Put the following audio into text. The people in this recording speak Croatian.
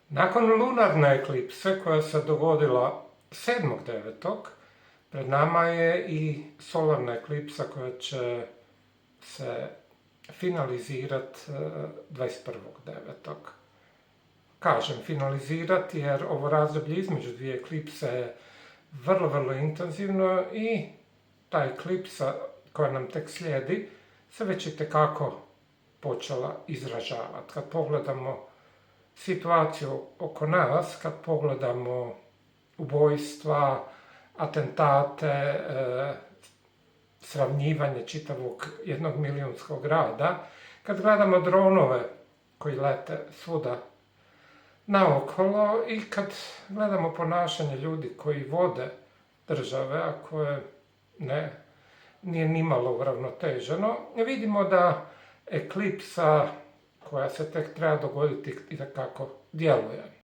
Nakon lunarne eklipse koja se dogodila 7.9. pred nama je i solarna eklipsa koja će se finalizirati 21.9. Kažem finalizirati jer ovo razdoblje između dvije eklipse je vrlo intenzivno i ta eklipsa koja nam tek slijedi se već itekako počela izražavati. Kad pogledamo situaciju oko nas, kad pogledamo ubojstva, atentate, sravnjivanje čitavog 1 milijunskog grada, kad gledamo dronove koji lete svuda naokolo i kad gledamo ponašanje ljudi koji vode države, a koje nije nimalo uravnoteženo, vidimo da eklipsa koja se tek treba dogoditi itekako djeluje.